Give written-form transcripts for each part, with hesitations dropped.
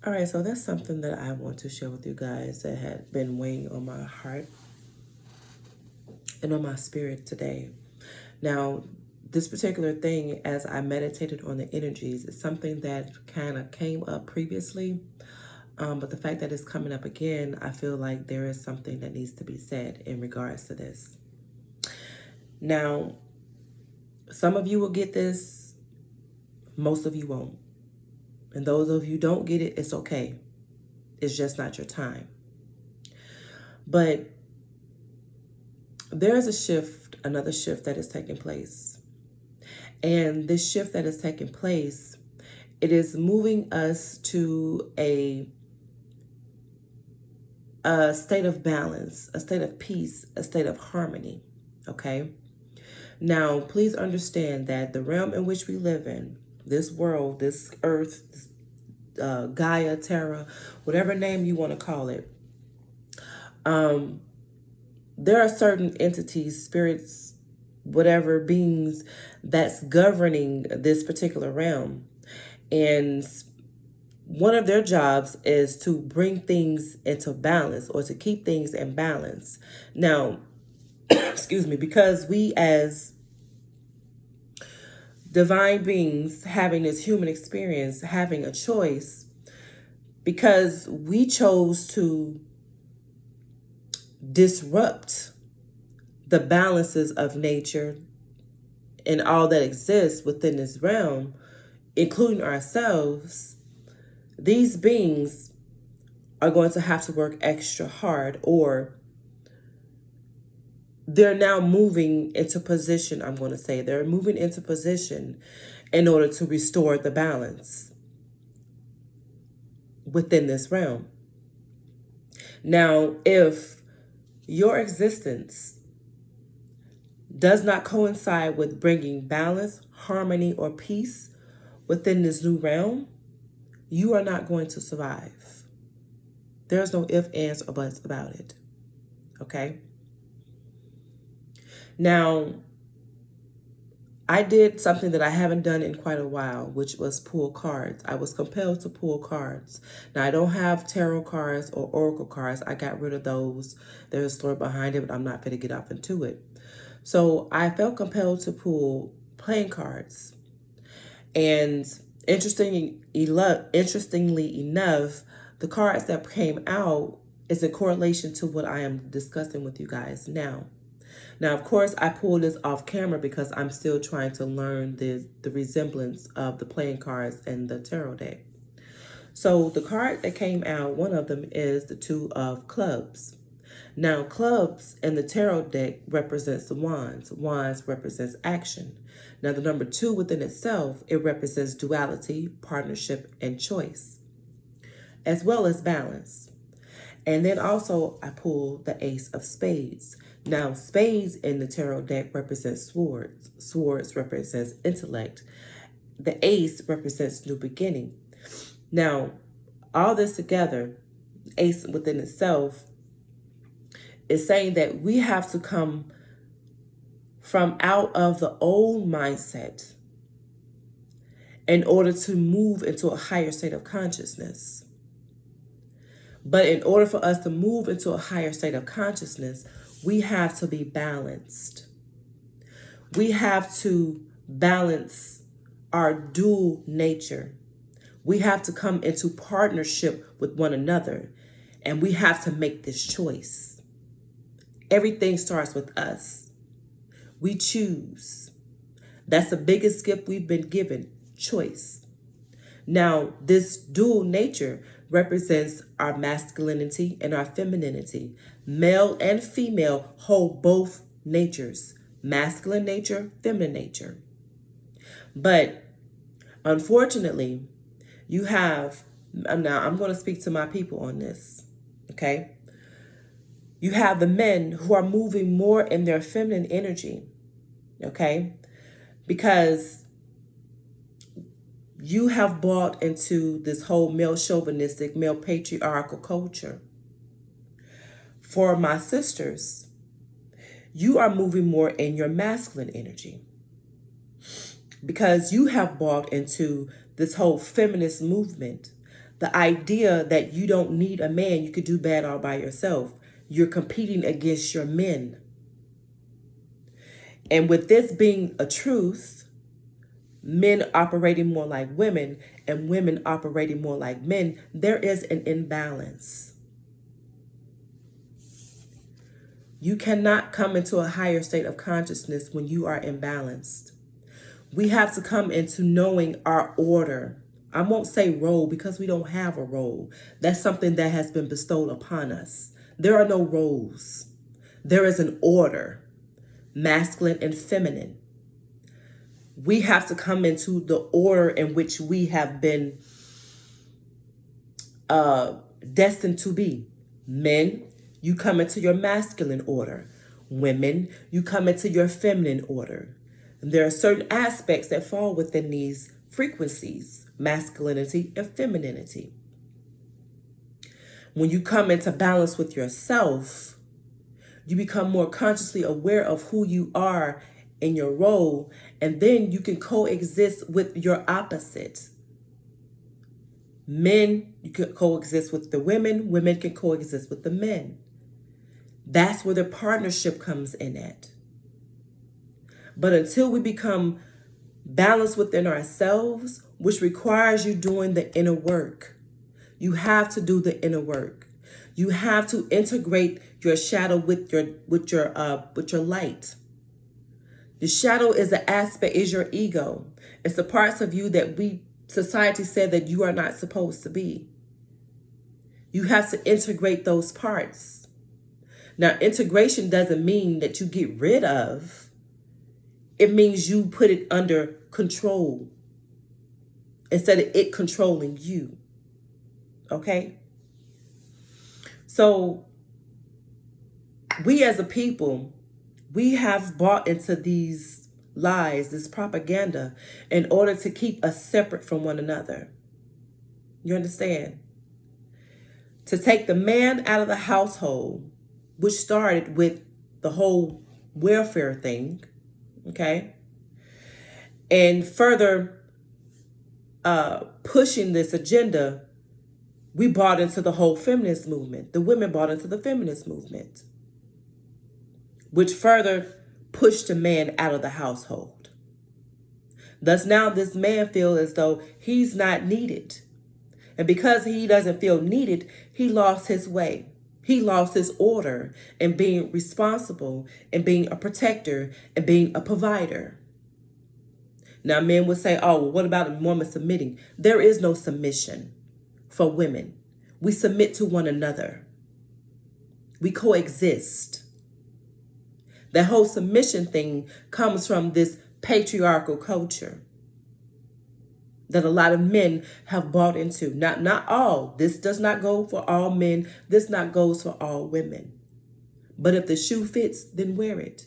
All right, so that's something that I want to share with you guys that had been weighing on my heart and on my spirit today. Now, this particular thing, as I meditated on the energies, is something that kind of came up previously. But the fact that it's coming up again, I feel like there is something that needs to be said in regards to this. Now, some of you will get this, most of you won't. And those of you who don't get it, it's okay. It's just not your time. But there is a shift, another shift that is taking place. And this shift that is taking place, it is moving us to a state of balance, a state of peace, a state of harmony. Okay? Now, please understand that the realm in which we live in, this world, this earth, Gaia, Terra, whatever name you want to call it, there are certain entities, spirits, whatever beings that's governing this particular realm. And one of their jobs is to bring things into balance or to keep things in balance. Now, excuse me, because we as divine beings having this human experience, having a choice, because we chose to disrupt the balances of nature and all that exists within this realm, including ourselves, these beings are going to have to work extra hard, or they're now moving into position. I'm going to say they're moving into position in order to restore the balance within this realm. Now, if your existence does not coincide with bringing balance, harmony, or peace within this new realm, you are not going to survive. There's no ifs, ands, or buts about it. Okay? Now, I did something that I haven't done in quite a while, which was pull cards. I was compelled to pull cards. Now, I don't have tarot cards or oracle cards. I got rid of those. There's a story behind it, but I'm not going to get off into it. So I felt compelled to pull playing cards. And interestingly enough, the cards that came out is in correlation to what I am discussing with you guys now. Now, of course, I pulled this off camera because I'm still trying to learn the resemblance of the playing cards and the tarot deck. So the card that came out, one of them is the Two of Clubs. Now, clubs in the tarot deck represents the wands. Wands represents action. Now, the number 2 within itself, it represents duality, partnership, and choice, as well as balance. And then also I pulled the Ace of Spades. Now, spades in the tarot deck represents swords. Swords represents intellect. The ace represents new beginning. Now, all this together, ace within itself, is saying that we have to come from out of the old mindset in order to move into a higher state of consciousness. But in order for us to move into a higher state of consciousness, we have to be balanced. We have to balance our dual nature. We have to come into partnership with one another, and we have to make this choice. Everything starts with us. We choose. That's the biggest gift we've been given, choice. Now, this dual nature represents our masculinity and our femininity. Male and female hold both natures, masculine nature, feminine nature. But unfortunately, you have, now I'm going to speak to my people on this, okay? You have the men who are moving more in their feminine energy, okay? Because you have bought into this whole male chauvinistic, male patriarchal culture. For my sisters, you are moving more in your masculine energy because you have bought into this whole feminist movement The idea that you don't need a man, you could do bad all by yourself. You're competing against your men. And with this being a truth, men operating more like women and women operating more like men, there is an imbalance. You cannot come into a higher state of consciousness when you are imbalanced. We have to come into knowing our order. I won't say role because we don't have a role. That's something that has been bestowed upon us. There are no roles. There is an order, masculine and feminine. We have to come into the order in which we have been destined to be. Men, you come into your masculine order. Women, you come into your feminine order. And there are certain aspects that fall within these frequencies, masculinity and femininity. When you come into balance with yourself, you become more consciously aware of who you are in your role, and then you can coexist with your opposite. Men, you can coexist with the women. Women can coexist with the men. That's where the partnership comes in at. But until we become balanced within ourselves, which requires you doing the inner work, you have to do the inner work. You have to integrate your shadow with your light. The shadow is an aspect, is your ego. It's the parts of you that society said that you are not supposed to be. You have to integrate those parts. Now, integration doesn't mean that you get rid of. It means you put it under control instead of it controlling you. Okay? So, we as a people, we have bought into these lies, this propaganda, in order to keep us separate from one another. You understand? To take the man out of the household, which started with the whole welfare thing, okay? And further pushing this agenda, we bought into the whole feminist movement. The women bought into the feminist movement, which further pushed a man out of the household. Thus now this man feels as though he's not needed. And because he doesn't feel needed, he lost his way. He lost his order in being responsible and being a protector and being a provider. Now men would say, oh, well, what about a woman submitting? There is no submission for women. We submit to one another. We coexist. The whole submission thing comes from this patriarchal culture that a lot of men have bought into. Not all. This does not go for all men. This not goes for all women. But if the shoe fits, then wear it.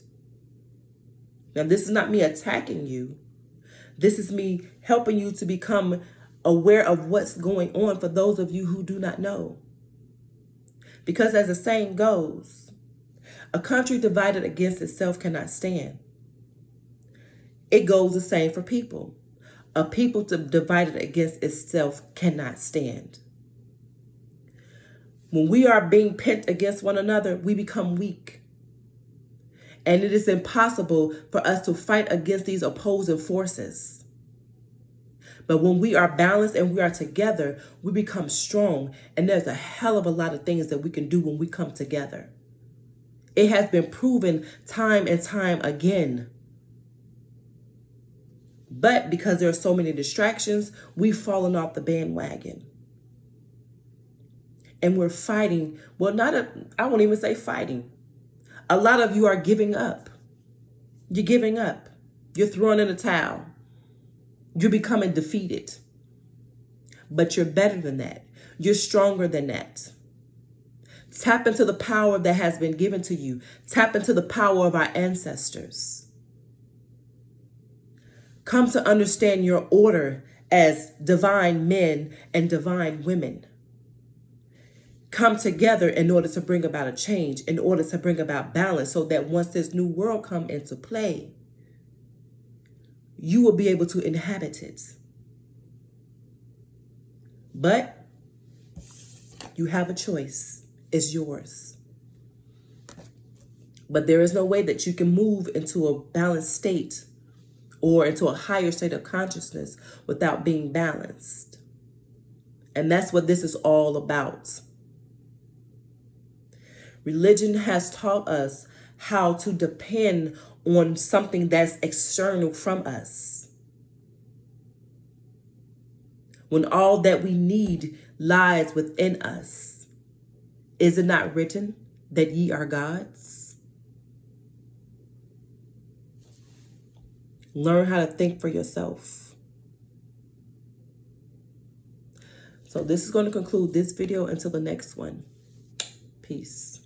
Now, this is not me attacking you. This is me helping you to become aware of what's going on for those of you who do not know. Because as the saying goes, a country divided against itself cannot stand. It goes the same for people. A people divided against itself cannot stand. When we are being pent against one another, we become weak. And it is impossible for us to fight against these opposing forces. But when we are balanced and we are together, we become strong. And there's a hell of a lot of things that we can do when we come together. It has been proven time and time again. But because there are so many distractions, we've fallen off the bandwagon. And we're fighting. Well, I won't even say fighting. A lot of you are giving up. You're giving up. You're throwing in the towel. You're becoming defeated. But you're better than that. You're stronger than that. Tap into the power that has been given to you. Tap into the power of our ancestors. Come to understand your order as divine men and divine women. Come together in order to bring about a change, in order to bring about balance, so that once this new world come into play, you will be able to inhabit it. But You have a choice. It's yours. But there is no way that you can move into a balanced state or into a higher state of consciousness without being balanced. And that's what this is all about. Religion has taught us how to depend on something that's external from us, when all that we need lies within us. Is it not written that ye are gods? Learn how to think for yourself. So this is going to conclude this video until the next one. Peace.